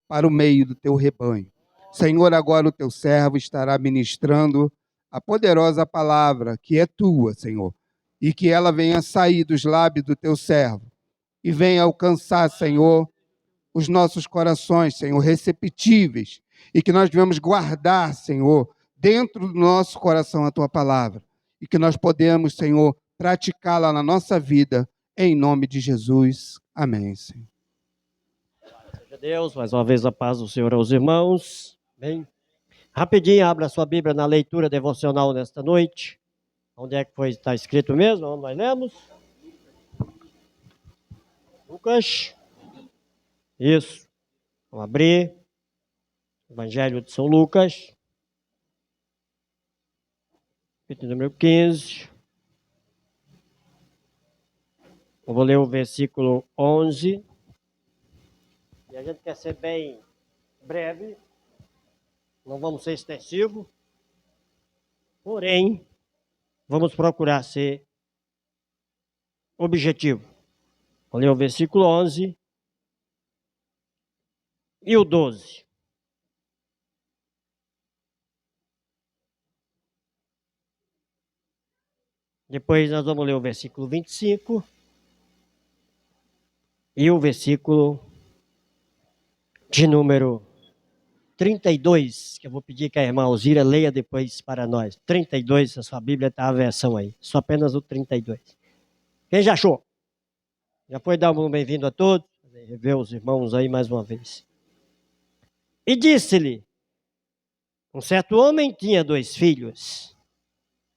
para o meio do teu rebanho. Senhor, agora o teu servo estará ministrando a poderosa palavra que é tua, Senhor, e que ela venha sair dos lábios do teu servo e venha alcançar, Senhor, os nossos corações, Senhor, receptíveis, e que nós devemos guardar, Senhor, dentro do nosso coração a tua palavra, e que nós podemos, Senhor, praticá-la na nossa vida, em nome de Jesus. Amém, Senhor. Seja Deus, mais uma vez a paz do Senhor aos irmãos. Bem, rapidinho, abra sua Bíblia na leitura devocional nesta noite. Onde é que está escrito mesmo? Onde nós lemos? Lucas. Isso. Vamos abrir. Evangelho de São Lucas. Capítulo número 15. Eu vou ler o versículo 11. E a gente quer ser bem breve. Não vamos ser extensivos. Porém, vamos procurar ser objetivo. Vou ler o versículo 11 e o 12. Depois nós vamos ler o versículo 25 e o versículo de número 32, que eu vou pedir que a irmã Alzira leia depois para nós. 32, a sua Bíblia está a versão aí. Só apenas o 32. Quem já achou? Já foi dar um bem-vindo a todos? Rever os irmãos aí mais uma vez. E disse-lhe, um certo homem tinha 2 filhos.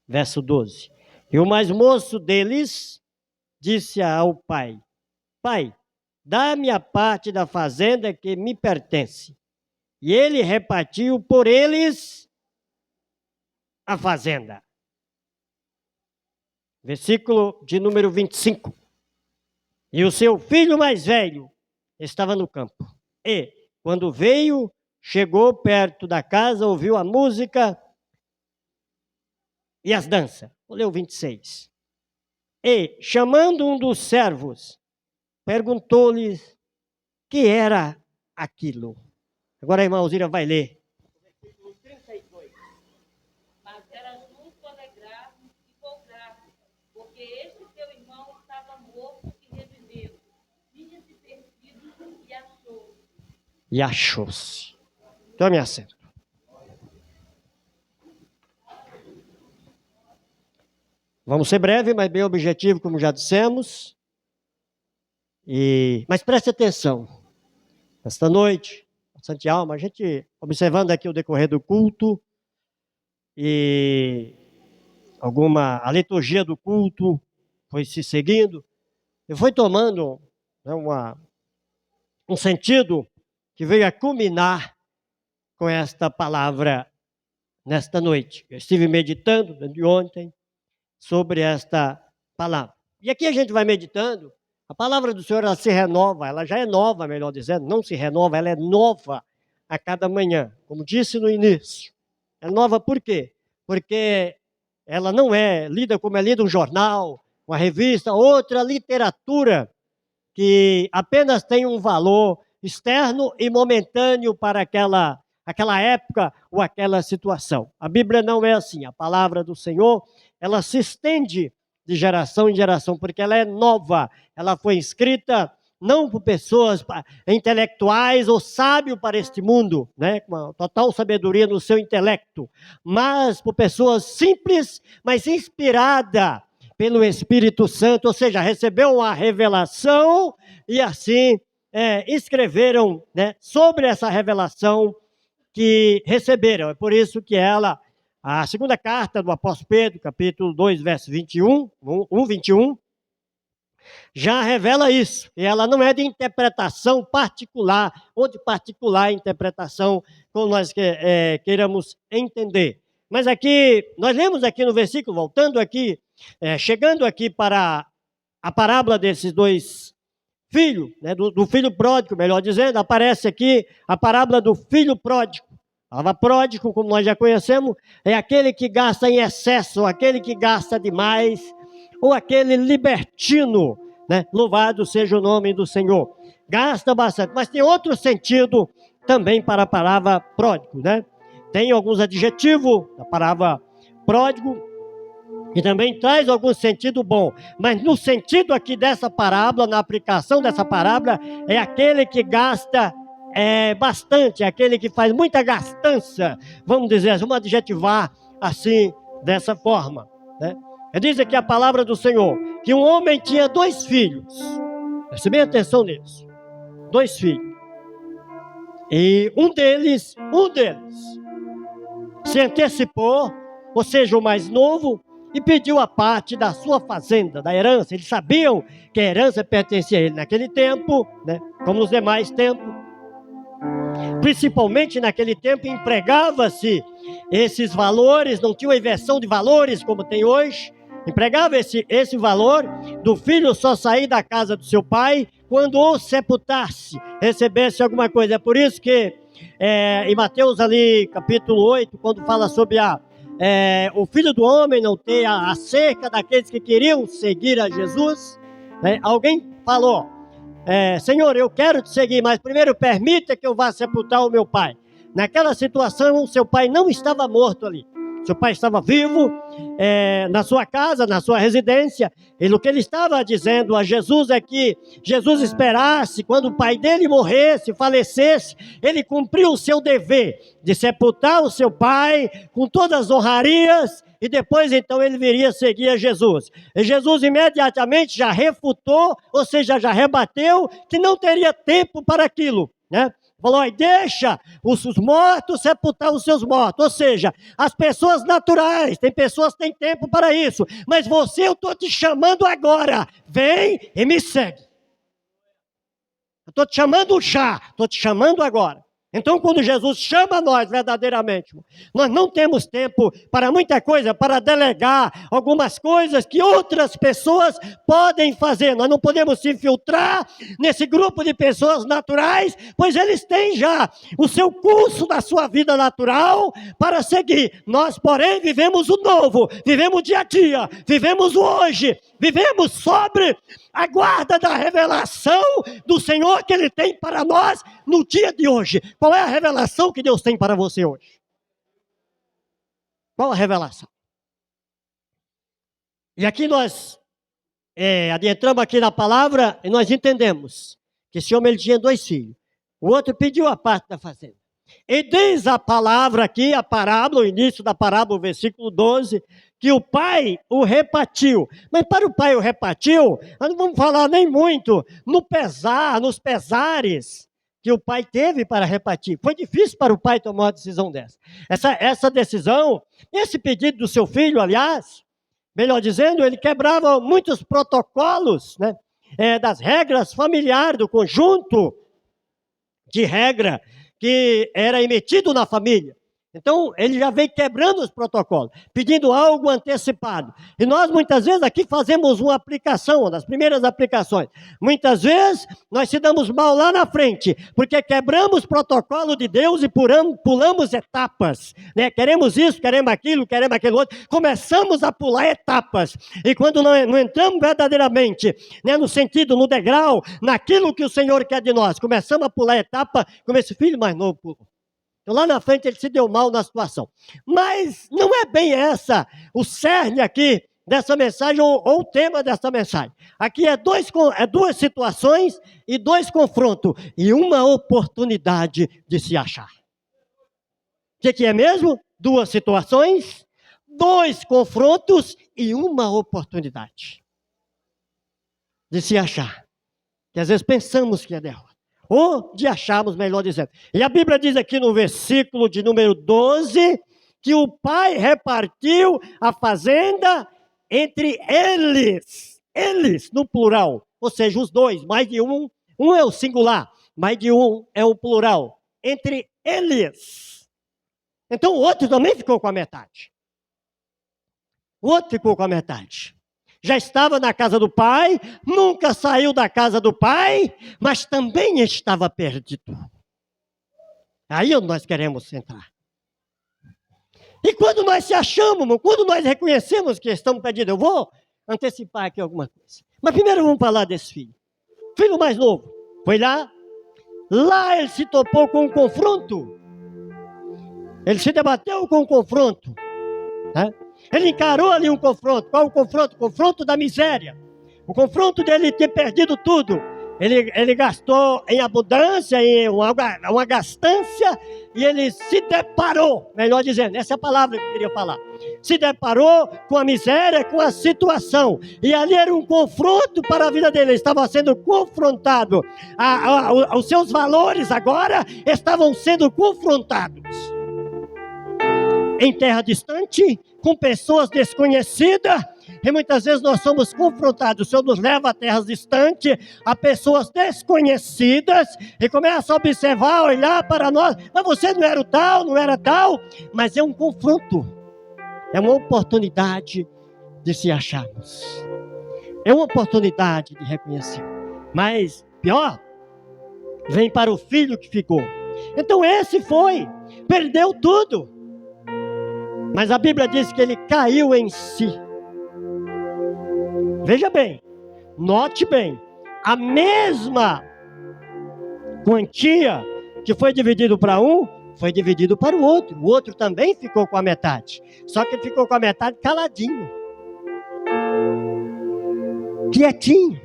Verso 12. E o mais moço deles disse ao pai, pai, dá-me a parte da fazenda que me pertence. E ele repartiu por eles a fazenda. Versículo de número 25. E o seu filho mais velho estava no campo. E, quando veio, chegou perto da casa, ouviu a música e as danças. Vou ler o 26. E, chamando um dos servos, perguntou-lhe que era aquilo. Agora a irmã Alzira vai ler. Versículo 32. Mas era justo alegrar-me e folgar-me, porque este teu irmão estava morto e reviveu. Tinha-se perdido e achou-se. E achou-se. Tome assento. Vamos ser breve, mas bem objetivo, como já dissemos. Mas preste atenção. Esta noite, bastante alma, a gente observando aqui o decorrer do culto e a liturgia do culto foi se seguindo e foi tomando, né, um sentido que veio a culminar com esta palavra nesta noite. Eu estive meditando desde ontem sobre esta palavra. E aqui a gente vai meditando. A palavra do Senhor, ela se renova, ela já é nova, melhor dizendo, não se renova, ela é nova a cada manhã. Como disse no início. É nova por quê? Porque ela não é lida como é lida um jornal, uma revista, outra literatura que apenas tem um valor externo e momentâneo para aquela época ou aquela situação. A Bíblia não é assim. A palavra do Senhor, ela se estende de geração em geração, porque ela é nova. Ela foi escrita não por pessoas intelectuais ou sábios para este mundo, né, com uma total sabedoria no seu intelecto, mas por pessoas simples, mas inspirada pelo Espírito Santo, ou seja, recebeu uma revelação e assim escreveram, né, sobre essa revelação que receberam. É por isso que a segunda carta do apóstolo Pedro, capítulo 2, verso 21, já revela isso. E ela não é de interpretação particular, ou de particular interpretação, como nós queiramos entender. Mas aqui, nós lemos aqui no versículo, voltando aqui, chegando aqui para a parábola desses 2 filhos, né, do filho pródigo, melhor dizendo, aparece aqui a parábola do filho pródigo. A palavra pródigo, como nós já conhecemos, é aquele que gasta em excesso, aquele que gasta demais, ou aquele libertino, né? Louvado seja o nome do Senhor. Gasta bastante, mas tem outro sentido também para a palavra pródigo, né? Tem alguns adjetivos da palavra pródigo, e também traz algum sentido bom. Mas no sentido aqui dessa parábola, na aplicação dessa parábola, é aquele que gasta bastante, é aquele que faz muita gastança, vamos dizer, vamos adjetivar assim, dessa forma, né? Diz aqui a palavra do Senhor, que um homem tinha 2 filhos. Preste bem atenção nisso. 2 filhos. E um deles se antecipou, ou seja, o mais novo, e pediu a parte da sua fazenda, da herança. Eles sabiam que a herança pertencia a ele naquele tempo, né? Como nos demais tempos. Principalmente naquele tempo empregava-se esses valores, não tinha uma inversão de valores como tem hoje. Empregava esse valor do filho só sair da casa do seu pai quando o sepultasse, recebesse alguma coisa. É por isso que em Mateus ali, capítulo 8, quando fala sobre o filho do homem não ter a cerca daqueles que queriam seguir a Jesus, né? Alguém falou, Senhor, eu quero te seguir, mas primeiro permita que eu vá sepultar o meu pai. Naquela situação, seu pai não estava morto ali. Seu pai estava vivo, na sua casa, na sua residência. E o que ele estava dizendo a Jesus é que Jesus esperasse, quando o pai dele morresse, falecesse, ele cumpriu o seu dever de sepultar o seu pai com todas as honrarias, e depois então ele viria seguir a Jesus. E Jesus imediatamente já refutou, ou seja, já rebateu, que não teria tempo para aquilo, né? Falou, deixa os mortos sepultar os seus mortos. Ou seja, as pessoas naturais, tem pessoas que têm tempo para isso. Mas você, eu estou te chamando agora. Vem e me segue. Eu estou te chamando já, estou te chamando agora. Então, quando Jesus chama nós verdadeiramente, nós não temos tempo para muita coisa, para delegar algumas coisas que outras pessoas podem fazer. Nós não podemos se infiltrar nesse grupo de pessoas naturais, pois eles têm já o seu curso da sua vida natural para seguir. Nós, porém, vivemos o novo, vivemos o dia a dia, vivemos o hoje, vivemos sobre a guarda da revelação do Senhor que Ele tem para nós no dia de hoje. Qual é a revelação que Deus tem para você hoje? Qual a revelação? E aqui nós adentramos aqui na palavra e nós entendemos que esse homem ele tinha 2 filhos. O outro pediu a parte da fazenda. E diz a palavra aqui, a parábola, o início da parábola, o versículo 12, que o pai o repartiu. Mas para o pai o repartiu, nós não vamos falar nem muito nos pesares que o pai teve para repartir. Foi difícil para o pai tomar uma decisão dessa. Essa decisão, esse pedido do seu filho, aliás, melhor dizendo, ele quebrava muitos protocolos, né, das regras familiares, do conjunto de regra que era emitido na família. Então, ele já vem quebrando os protocolos, pedindo algo antecipado. E nós, muitas vezes, aqui fazemos uma aplicação, uma das primeiras aplicações. Muitas vezes, nós se damos mal lá na frente, porque quebramos o protocolo de Deus e pulamos etapas, né? Queremos isso, queremos aquilo outro. Começamos a pular etapas. E quando não entramos verdadeiramente, né, no sentido, no degrau, naquilo que o Senhor quer de nós, começamos a pular etapa, como esse filho mais novo pulou. Então, lá na frente ele se deu mal na situação. Mas não é bem essa o cerne aqui dessa mensagem ou o tema dessa mensagem. Aqui é 2 situações e 2 confrontos e uma oportunidade de se achar. O que é mesmo? 2 situações, 2 confrontos e uma oportunidade de se achar. Que às vezes pensamos que é derrota. Ou de acharmos, melhor dizendo. E a Bíblia diz aqui no versículo de número 12, que o pai repartiu a fazenda entre eles, no plural. Ou seja, os 2, mais de um é o singular, mais de um é o plural. Entre eles. Então o outro também ficou com a metade. O outro ficou com a metade. Já estava na casa do pai, nunca saiu da casa do pai, mas também estava perdido. Aí nós queremos entrar. E quando nós se achamos, quando nós reconhecemos que estamos perdidos, eu vou antecipar aqui alguma coisa. Mas primeiro vamos falar desse filho. Filho mais novo, foi lá, Lá ele se topou com um confronto. Ele se debateu com um confronto, né? Ele encarou ali um confronto. Qual o confronto? O confronto da miséria. O confronto dele ter perdido tudo. Ele gastou em abundância, em uma gastância, e ele se deparou, melhor dizendo, essa é a palavra que eu queria falar. Se deparou com a miséria, com a situação. E ali era um confronto para a vida dele. Ele estava sendo confrontado. Os seus valores agora estavam sendo confrontados. Em terra distante, com pessoas desconhecidas, e muitas vezes nós somos confrontados. O Senhor nos leva a terras distantes, a pessoas desconhecidas, e começa a observar, olhar para nós. Mas você não era o tal, não era tal. Mas é um confronto, é uma oportunidade de se acharmos, é uma oportunidade de reconhecer. Mas pior, vem para o filho que ficou. Então esse perdeu tudo. Mas a Bíblia diz que ele caiu em si. Veja bem, note bem, a mesma quantia que foi dividido para um, foi dividido para o outro também ficou com a metade, só que ele ficou com a metade caladinho, quietinho,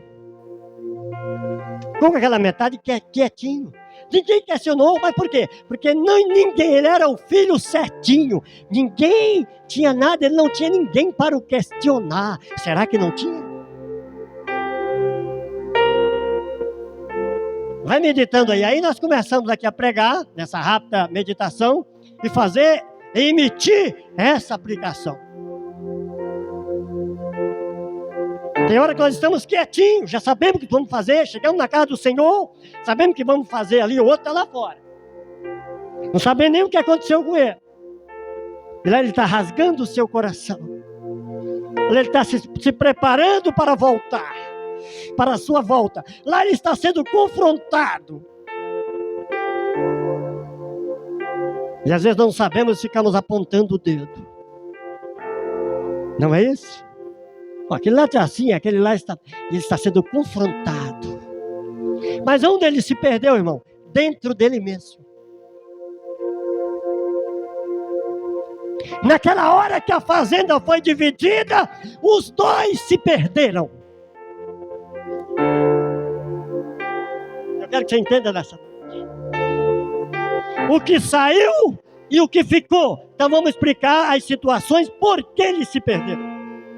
com aquela metade quietinho. Ninguém questionou, mas por quê? Porque ninguém, ele era o filho certinho, ninguém tinha nada, ele não tinha ninguém para o questionar. Será que não tinha? Vai meditando aí nós começamos aqui a pregar, nessa rápida meditação, e emitir essa aplicação. Tem hora que nós estamos quietinhos, já sabemos o que vamos fazer, chegamos na casa do Senhor, sabemos o que vamos fazer ali, o outro está lá fora. Não sabemos nem o que aconteceu com ele. E lá ele está rasgando o seu coração. Lá ele está se preparando para voltar, para a sua volta. Lá ele está sendo confrontado. E às vezes não sabemos, ficamos apontando o dedo. Não é isso? Aquele lá está assim, aquele lá ele está sendo confrontado. Mas onde ele se perdeu, irmão? Dentro dele mesmo. Naquela hora que a fazenda foi dividida, os dois se perderam. Eu quero que você entenda nessa noite. O que saiu e o que ficou. Então vamos explicar as situações por que eles se perderam.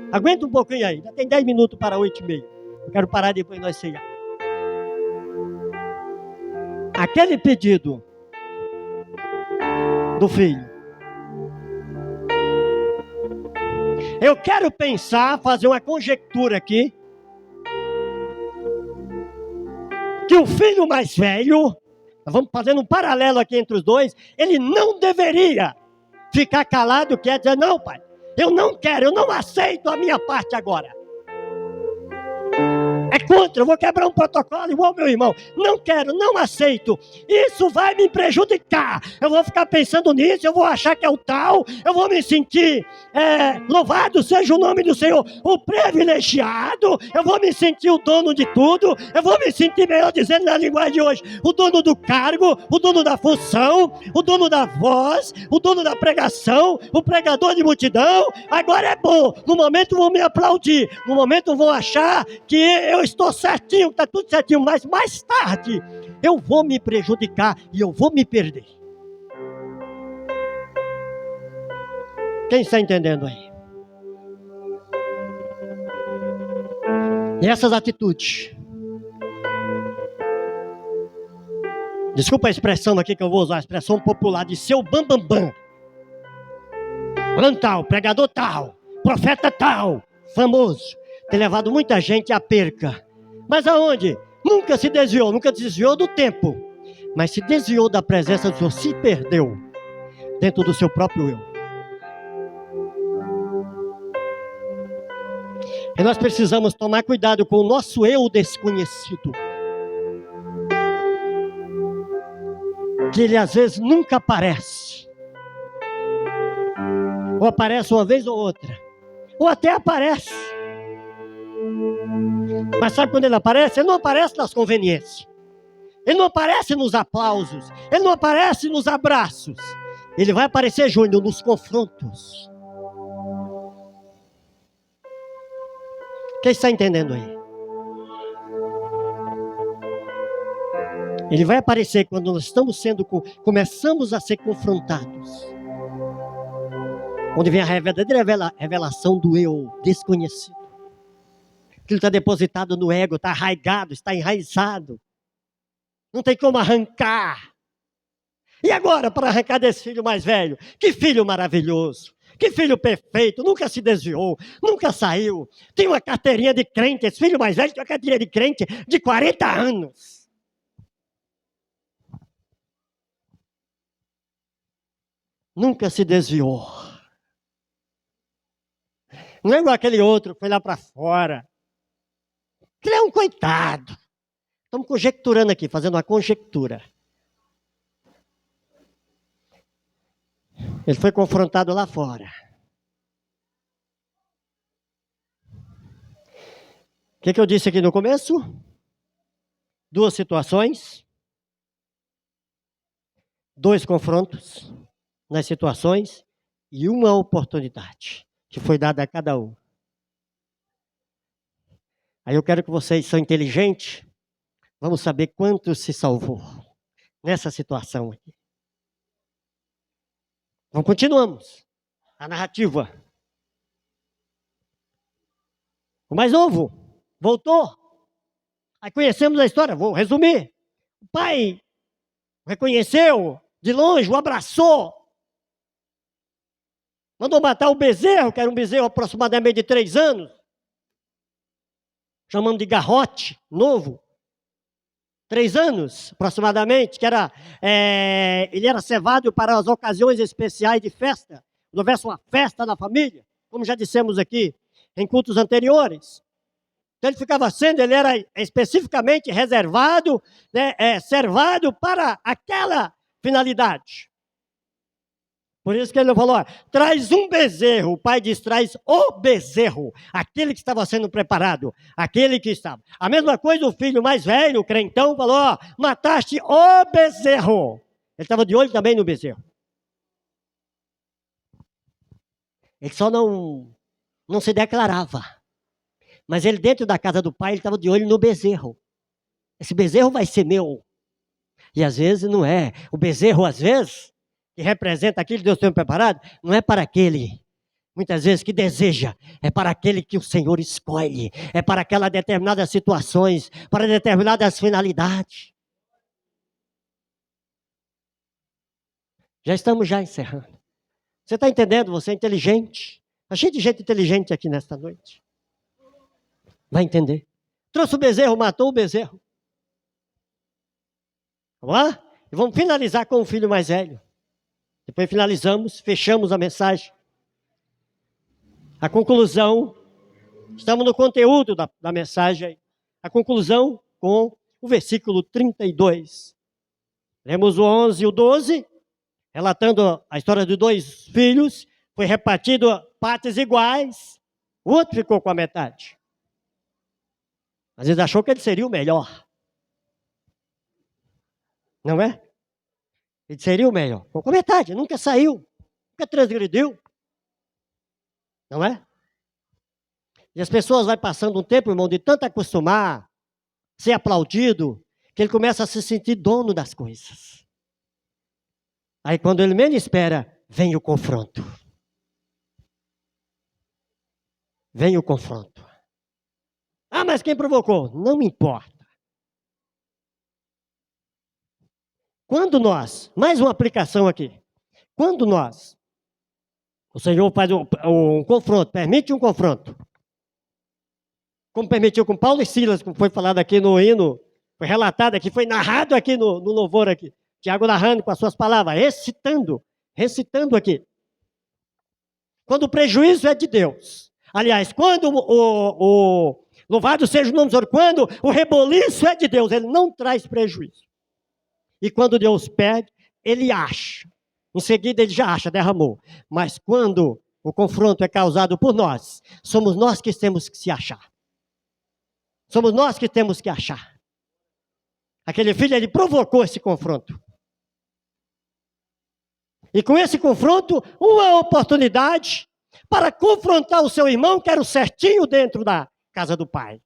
Aguenta um pouquinho aí, ainda tem 10 minutos para 8h30. Eu quero parar depois nós ceiar. Aquele pedido do filho. Eu quero fazer uma conjectura aqui, que o filho mais velho, nós vamos fazendo um paralelo aqui entre os dois, ele não deveria ficar calado, quer dizer, não pai, eu não quero, eu não aceito a minha parte agora. É contra, eu vou quebrar um protocolo igual meu irmão. Não quero, não aceito. Isso vai me prejudicar. Eu vou ficar pensando nisso, eu vou achar que é o tal, eu vou me sentir, louvado seja o nome do Senhor, o privilegiado, eu vou me sentir o dono de tudo, eu vou me sentir, melhor dizendo na linguagem de hoje, o dono do cargo, o dono da função, o dono da voz, o dono da pregação, o pregador de multidão. Agora é bom, no momento vão me aplaudir, no momento vão achar que eu estou certinho, está tudo certinho, mas mais tarde eu vou me prejudicar e eu vou me perder. Quem está entendendo aí? E essas atitudes, desculpa a expressão aqui que eu vou usar, a expressão popular de seu bambambam, tal, pregador tal, profeta tal, famoso, tem levado muita gente à perca. Mas aonde? Nunca se desviou do tempo, mas se desviou da presença do Senhor, se perdeu dentro do seu próprio eu. E nós precisamos tomar cuidado com o nosso eu desconhecido, que ele às vezes nunca aparece, ou aparece uma vez ou outra, ou até aparece. Mas sabe quando ele aparece? Ele não aparece nas conveniências. Ele não aparece nos aplausos. Ele não aparece nos abraços. Ele vai aparecer, Júnior, nos confrontos. Quem está entendendo aí? Ele vai aparecer quando nós começamos a ser confrontados. Onde vem a verdadeira revelação do eu desconhecido. Aquilo está depositado no ego, está arraigado, está enraizado. Não tem como arrancar. E agora, para arrancar desse filho mais velho? Que filho maravilhoso. Que filho perfeito, nunca se desviou, nunca saiu. Tem uma carteirinha de crente, esse filho mais velho tem uma carteirinha de crente de 40 anos. Nunca se desviou. Não é igual aquele outro que foi lá para fora. Ele é um coitado. Estamos conjecturando aqui, fazendo uma conjectura. Ele foi confrontado lá fora. O que eu disse aqui no começo? 2 situações. 2 confrontos nas situações e uma oportunidade que foi dada a cada um. Aí eu quero que vocês são inteligentes, vamos saber quanto se salvou nessa situação aqui. Então continuamos a narrativa. O mais novo voltou. Aí conhecemos a história, vou resumir. O pai reconheceu de longe, o abraçou. Mandou matar o bezerro, que era um bezerro aproximadamente de 3 anos. Chamando de garrote, novo. 3 anos, aproximadamente, que era, ele era cevado para as ocasiões especiais de festa. Quando houvesse uma festa na família, como já dissemos aqui em cultos anteriores. Então ele era especificamente reservado, servado para aquela finalidade. Por isso que ele falou, traz um bezerro. O pai diz, traz o bezerro. Aquele que estava sendo preparado. Aquele que estava. A mesma coisa o filho mais velho, o crentão, falou, mataste o bezerro. Ele estava de olho também no bezerro. Ele só não se declarava. Mas ele dentro da casa do pai, ele estava de olho no bezerro. Esse bezerro vai ser meu. E às vezes não é. O bezerro, às vezes, que representa aquilo que Deus tem preparado, não é para aquele, muitas vezes, que deseja, é para aquele que o Senhor escolhe, é para aquelas determinadas situações, para determinadas finalidades. Já estamos encerrando. Você está entendendo? Você é inteligente. Está cheio de gente inteligente aqui nesta noite. Vai entender. Trouxe o bezerro, matou o bezerro. Vamos lá? E vamos finalizar com o filho mais velho. Depois finalizamos, fechamos a mensagem. A conclusão, estamos no conteúdo da mensagem. A conclusão com o versículo 32. Lemos o 11 e o 12, relatando a história de 2 filhos. Foi repartido partes iguais. O outro ficou com a metade. Às vezes achou que ele seria o melhor. Não é? Ele seria o melhor. Ficou com a metade, nunca saiu. Nunca transgrediu. Não é? E as pessoas vão passando um tempo, irmão, de tanto acostumar, ser aplaudido, que ele começa a se sentir dono das coisas. Aí quando ele menos espera, vem o confronto. Vem o confronto. Ah, mas quem provocou? Não me importa. Quando nós, mais uma aplicação aqui, quando nós, o Senhor faz um confronto, permite um confronto, como permitiu com Paulo e Silas, como foi falado aqui no hino, foi relatado aqui, foi narrado aqui no louvor aqui, Tiago narrando com as suas palavras, recitando aqui. Quando o prejuízo é de Deus, aliás, quando louvado seja o nome do Senhor, quando o reboliço é de Deus, ele não traz prejuízo. E quando Deus pede, ele acha. Em seguida ele já acha, derramou. Mas quando o confronto é causado por nós, somos nós que temos que se achar. Somos nós que temos que achar. Aquele filho, ele provocou esse confronto. E com esse confronto, uma oportunidade para confrontar o seu irmão, que era o certinho dentro da casa do pai.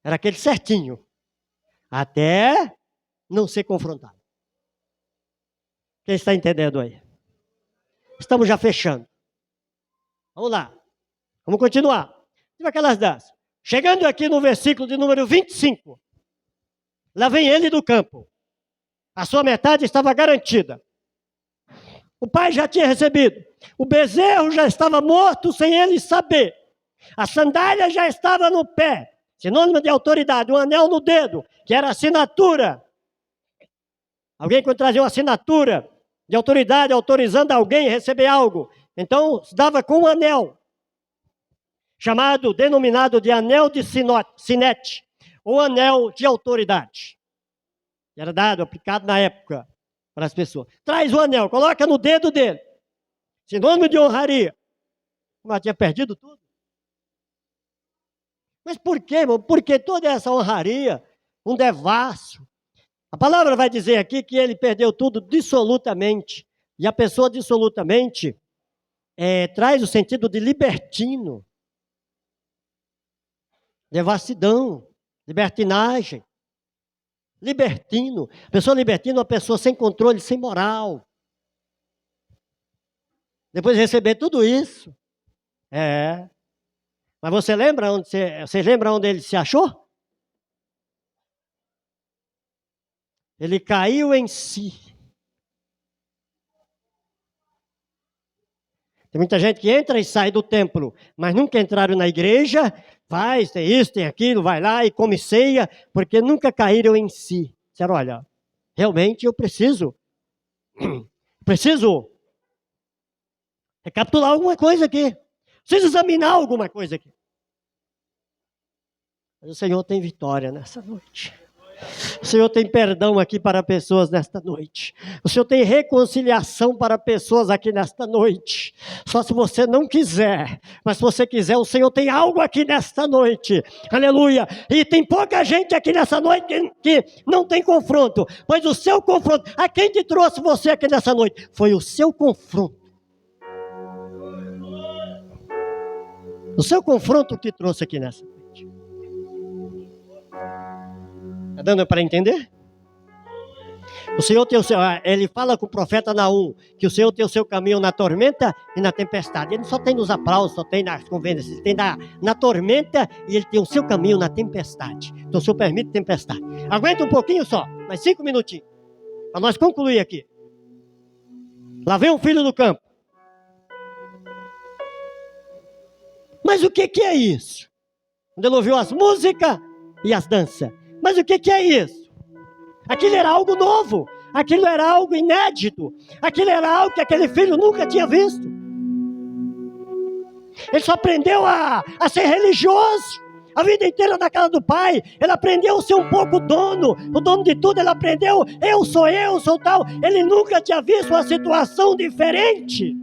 Era aquele certinho. Até não ser confrontado. Quem está entendendo aí? Estamos já fechando. Vamos lá. Vamos continuar. Tive aquelas danças. Chegando aqui no versículo de número 25. Lá vem ele do campo. A sua metade estava garantida. O pai já tinha recebido. O bezerro já estava morto sem ele saber. A sandália já estava no pé. Sinônimo de autoridade. Um anel no dedo, que era assinatura. Alguém quando trazia uma assinatura de autoridade, autorizando alguém a receber algo. Então, dava com um anel. Denominado de anel de sinete. Ou anel de autoridade. Era dado, aplicado na época para as pessoas. Traz o anel, coloca no dedo dele. Sinônimo de honraria. Mas tinha perdido tudo. Mas por quê, irmão? Porque toda essa honraria, um devasso. A palavra vai dizer aqui que ele perdeu tudo dissolutamente. E a pessoa dissolutamente traz o sentido de libertino. Devassidão, libertinagem. Libertino. Pessoa libertina é uma pessoa sem controle, sem moral. Depois de receber tudo isso. Mas você lembra onde ele se achou? Ele caiu em si. Tem muita gente que entra e sai do templo, mas nunca entraram na igreja, tem isso, tem aquilo, vai lá e come ceia, porque nunca caíram em si. Disseram, olha, realmente eu preciso recapitular alguma coisa aqui. Preciso examinar alguma coisa aqui. Mas o Senhor tem vitória nessa noite. O Senhor tem perdão aqui para pessoas nesta noite. O Senhor tem reconciliação para pessoas aqui nesta noite. Só se você não quiser. Mas se você quiser, o Senhor tem algo aqui nesta noite. Aleluia. E tem pouca gente aqui nessa noite que não tem confronto. Pois o seu confronto, a quem te trouxe você aqui nessa noite? Foi o seu confronto. O seu confronto que trouxe aqui nessa noite. Está dando para entender? O Senhor tem o seu... Ele fala com o profeta Naum que o Senhor tem o seu caminho na tormenta e na tempestade. Ele não só tem nos aplausos, só tem nas convênios. Ele tem na tormenta e ele tem o seu caminho na tempestade. Então o Senhor permite tempestade. Aguenta um pouquinho só, mais 5 minutinhos. Para nós concluir aqui. Lá vem um filho do campo. Mas o que é isso? Quando ele ouviu as músicas e as danças. Mas o que é isso? Aquilo era algo novo. Aquilo era algo inédito. Aquilo era algo que aquele filho nunca tinha visto. Ele só aprendeu a ser religioso. A vida inteira na casa do pai. Ele aprendeu a ser um pouco dono. O dono de tudo. Ele aprendeu, eu sou tal. Ele nunca tinha visto uma situação diferente.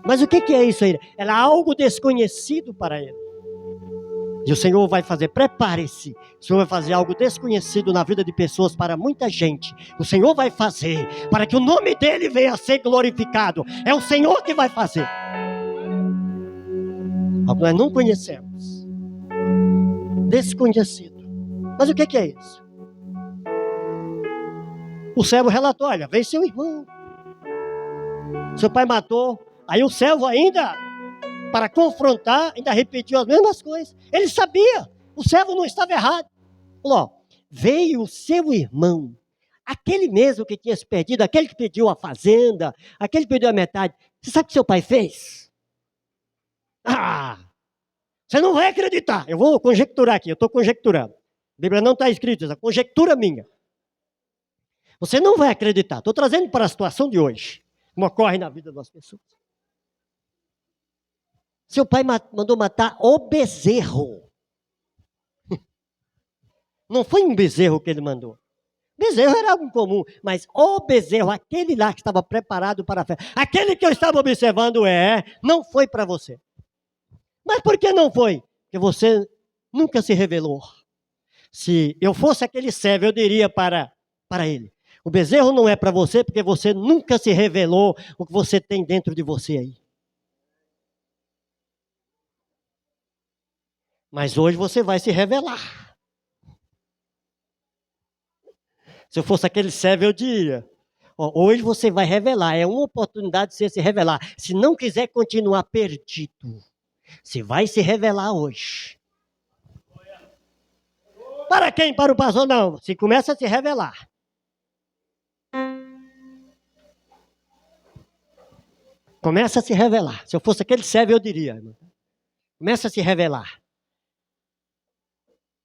Mas o que é isso aí? Era algo desconhecido para ele. E o Senhor vai fazer, prepare-se. O Senhor vai fazer algo desconhecido na vida de pessoas para muita gente. O Senhor vai fazer para que o nome dele venha a ser glorificado. É o Senhor que vai fazer. Algo nós não conhecemos. Desconhecido. Mas o que é isso? O servo relatou, olha, veio seu irmão. Seu pai matou. Aí o servo ainda, para confrontar, ainda repetiu as mesmas coisas. Ele sabia, o servo não estava errado. Falou, veio o seu irmão, aquele mesmo que tinha se perdido, aquele que pediu a fazenda, aquele que pediu a metade. Você sabe o que seu pai fez? Você não vai acreditar. Eu vou conjecturar aqui, eu estou conjecturando. A Bíblia não está escrito, essa conjectura minha. Você não vai acreditar. Estou trazendo para a situação de hoje, como ocorre na vida das pessoas. Seu pai mandou matar o bezerro. Não foi um bezerro que ele mandou. Bezerro era algo comum, mas o bezerro, aquele lá que estava preparado para a festa, aquele que eu estava observando não foi para você. Mas por que não foi? Porque você nunca se revelou. Se eu fosse aquele servo, eu diria para ele: o bezerro não é para você, porque você nunca se revelou o que você tem dentro de você aí. Mas hoje você vai se revelar. Se eu fosse aquele servo, eu diria: hoje você vai revelar, é uma oportunidade de você se revelar. Se não quiser continuar perdido, você vai se revelar hoje. Para quem? Para o pastor? Não, se começa a se revelar. Começa a se revelar. Se eu fosse aquele servo, eu diria: irmão, começa a se revelar.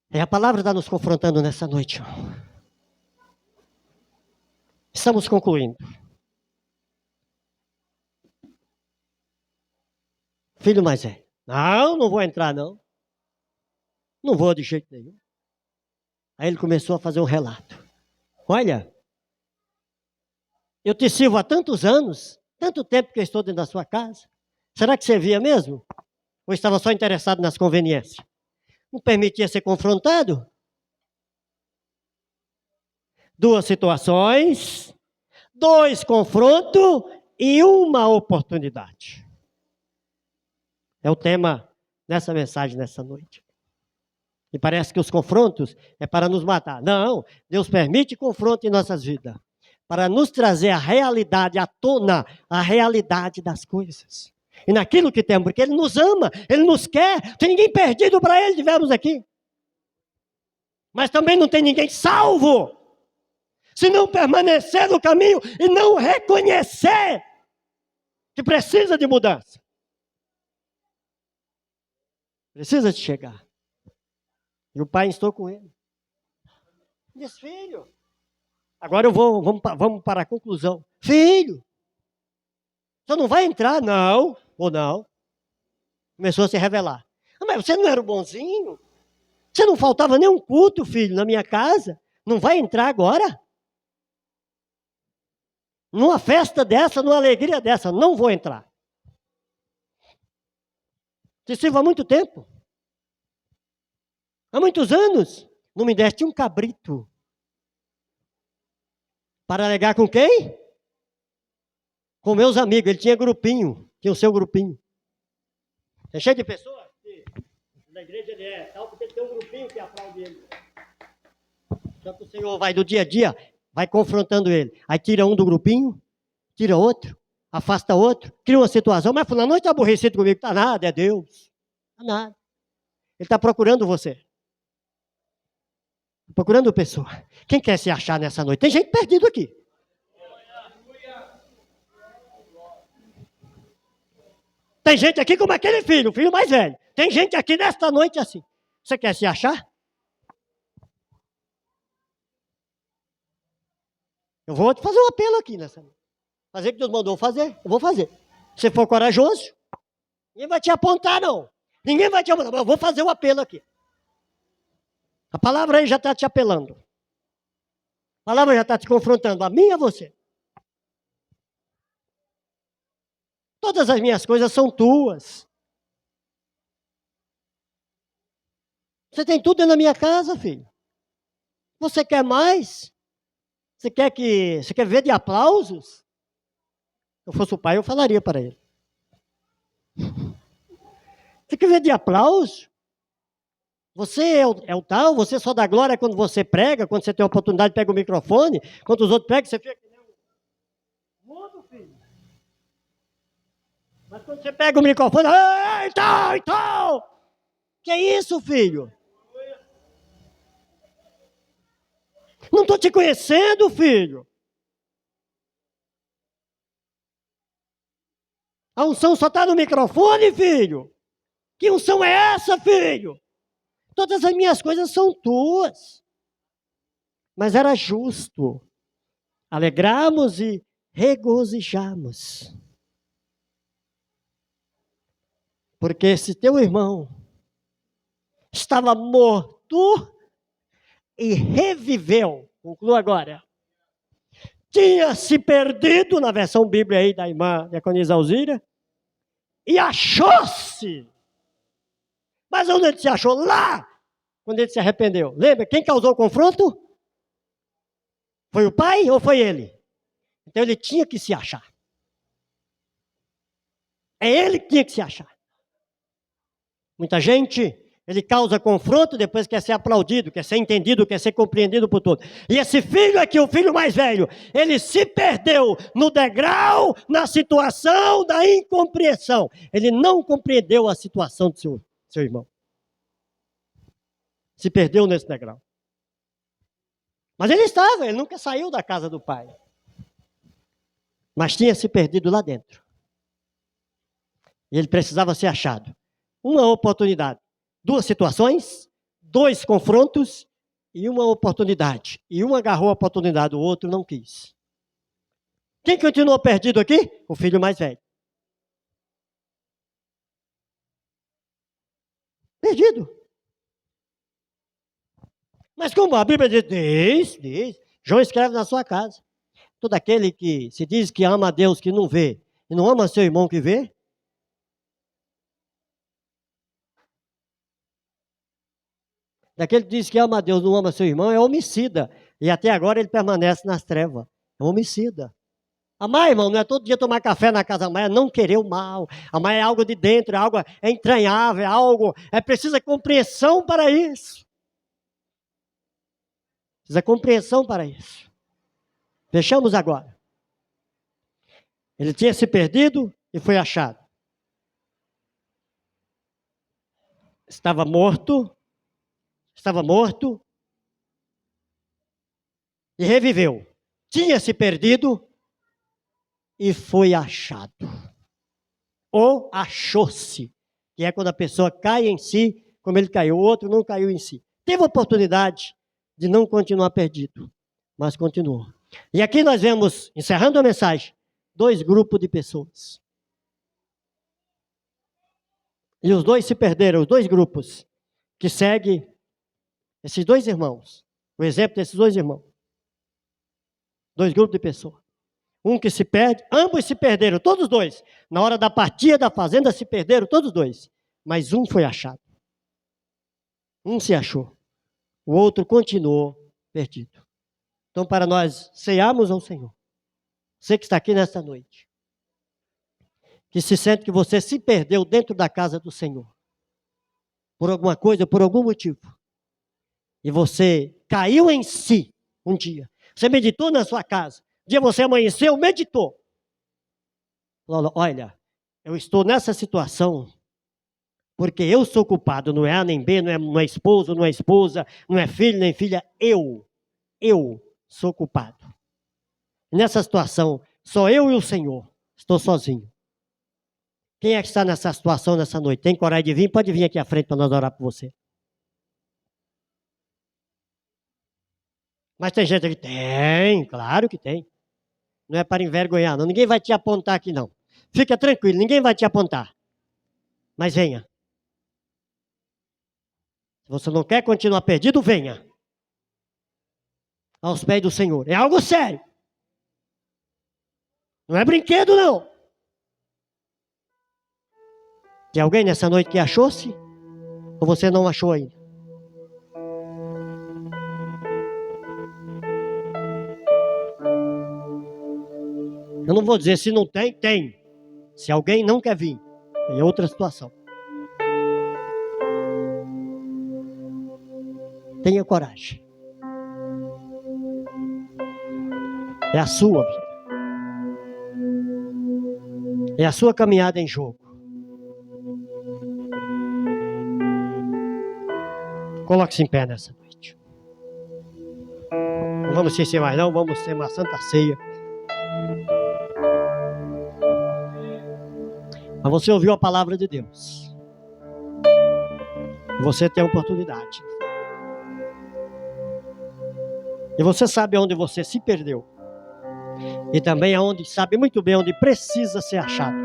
E a palavra está nos confrontando nessa noite. Estamos concluindo. Filho mais velho: não vou entrar não. Não vou de jeito nenhum. Aí ele começou a fazer um relato. Olha, eu te sirvo há tantos anos, tanto tempo que eu estou dentro da sua casa. Será que servia mesmo? Ou estava só interessado nas conveniências? Não permitia ser confrontado? 2 situações, 2 confrontos e 1 oportunidade. É o tema dessa mensagem nessa noite. E parece que os confrontos é para nos matar. Não, Deus permite confronto em nossas vidas, para nos trazer a realidade à tona, a realidade das coisas. E naquilo que temos, porque Ele nos ama, Ele nos quer, tem ninguém perdido para Ele, tivemos aqui. Mas também não tem ninguém salvo, se não permanecer no caminho e não reconhecer que precisa de mudança. Precisa de chegar. E o pai instou com ele. Diz: filho, agora vamos para a conclusão. Filho, você não vai entrar? Não, ou não. Começou a se revelar. Mas você não era o bonzinho? Você não faltava nenhum culto, filho, na minha casa? Não vai entrar agora? Numa festa dessa, numa alegria dessa, não vou entrar. Te sirvo há muito tempo. Há muitos anos, não me deste um cabrito. Para alegar com quem? Com meus amigos. Ele tinha grupinho, tinha o seu grupinho. É cheio de pessoas que na igreja ele é tal, porque tem um grupinho que aplaude ele. Então o Senhor vai do dia a dia, vai confrontando ele. Aí tira um do grupinho, tira outro, afasta outro, cria uma situação. Mas fulano não está aborrecido comigo, está nada, é Deus. Está nada. Ele está procurando você. Procurando pessoa. Quem quer se achar nessa noite? Tem gente perdido aqui. Tem gente aqui como aquele filho, o filho mais velho. Tem gente aqui nesta noite assim. Você quer se achar? Eu vou te fazer um apelo aqui nessa noite. Fazer o que Deus mandou fazer, eu vou fazer. Se for corajoso, ninguém vai te apontar não. Ninguém vai te apontar, mas eu vou fazer um apelo aqui. A palavra aí já está te apelando. A palavra já está te confrontando, a mim e a você. Todas as minhas coisas são tuas. Você tem tudo na minha casa, filho. Você quer mais? Você quer ver de aplausos? Se eu fosse o pai, eu falaria para ele. Você quer ver de aplausos? Você é o tal, você só dá glória quando você prega, quando você tem a oportunidade, pega o microfone, quando os outros pregam, você fica que nem um mudo, filho. Mas quando você pega o microfone, então, que é isso, filho? Não estou te conhecendo, filho. A unção só está no microfone, filho. Que unção é essa, filho? Todas as minhas coisas são tuas. Mas era justo alegrarmos e regozijarmos. Porque se teu irmão estava morto e reviveu, concluo agora, tinha se perdido, na versão bíblica aí da irmã Diaconisa Alzira, e achou-se Mas onde ele se achou? Lá! Quando ele se arrependeu. Lembra? Quem causou o confronto? Foi o pai ou foi ele? Então ele tinha que se achar. É ele que tinha que se achar. Muita gente, ele causa confronto, depois quer ser aplaudido, quer ser entendido, quer ser compreendido por todos. E esse filho aqui, o filho mais velho, ele se perdeu no degrau, na situação da incompreensão. Ele não compreendeu a situação do seu irmão. Se perdeu nesse degrau. Mas ele nunca saiu da casa do pai. Mas tinha se perdido lá dentro. E ele precisava ser achado. Uma oportunidade. 2 situações, 2 confrontos e uma oportunidade. E um agarrou a oportunidade, o outro não quis. Quem continuou perdido aqui? O filho mais velho. Perdido. Mas como a Bíblia diz, João escreve na sua casa. Todo aquele que se diz que ama a Deus que não vê, e não ama seu irmão que vê, daquele que diz que ama a Deus não ama seu irmão, é homicida. E até agora ele permanece nas trevas. É homicida. Amar, irmão, não é todo dia tomar café na casa da mãe, é não querer o mal. Amar é algo de dentro, é algo entranhável, é algo... precisa compreensão para isso. Precisa compreensão para isso. Fechamos agora. Ele tinha se perdido e foi achado. Estava morto e reviveu. Tinha se perdido e foi achado. Ou achou-se, que é quando a pessoa cai em si, como ele caiu, o outro não caiu em si. Teve a oportunidade de não continuar perdido, mas continuou. E aqui nós vemos, encerrando a mensagem, 2 grupos de pessoas. E os 2 se perderam, os 2 grupos que seguem esses 2 irmãos. O exemplo desses 2 irmãos. 2 grupos de pessoas. Um que se perde, ambos se perderam, todos os 2. Na hora da partilha da fazenda se perderam todos os 2. Mas um foi achado. Um se achou. O outro continuou perdido. Então, para nós cearmos ao Senhor, você que está aqui nesta noite, que se sente que você se perdeu dentro da casa do Senhor, por alguma coisa, por algum motivo, e você caiu em si um dia, você meditou na sua casa, um dia você amanheceu, meditou, falou, olha, eu estou nessa situação, porque eu sou culpado, não é A nem B, não é esposo, não é esposa, não é filho nem filha, eu sou culpado. Nessa situação, só eu e o Senhor, estou sozinho. Quem é que está nessa situação nessa noite? Tem coragem de vir? Pode vir aqui à frente para nós orar por você. Mas tem gente que tem, claro que tem. Não é para envergonhar, não. Ninguém vai te apontar aqui, não. Fica tranquilo, ninguém vai te apontar. Mas venha. Se você não quer continuar perdido, venha. Aos pés do Senhor. É algo sério. Não é brinquedo, não. Tem alguém nessa noite que achou-se? Ou você não achou ainda? Eu não vou dizer se não tem, tem. Se alguém não quer vir, é outra situação. Tenha coragem. É a sua vida. É a sua caminhada em jogo. Coloque-se em pé nessa noite. Não vamos ser mais não, vamos ter uma santa ceia. Mas você ouviu a palavra de Deus. Você tem a oportunidade. E você sabe onde você se perdeu. E também sabe muito bem onde precisa ser achado.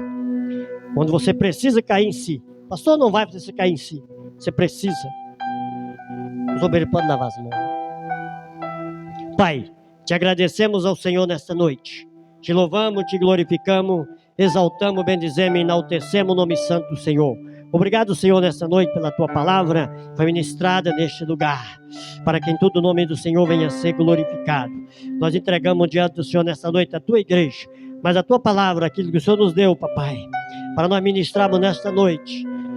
Onde você precisa cair em si. Pastor, não vai precisar cair em si. Você precisa. Os obreiros podem lavar as mãos. Pai, te agradecemos ao Senhor nesta noite. Te louvamos, te glorificamos, exaltamos, bendizemos e enaltecemos o nome santo do Senhor. Obrigado, Senhor, nessa noite pela tua palavra, foi ministrada neste lugar, para que em todo o nome do Senhor venha a ser glorificado. Nós entregamos diante do Senhor nessa noite a tua igreja, mas a tua palavra, aquilo que o Senhor nos deu, papai, para nós ministrarmos nesta noite,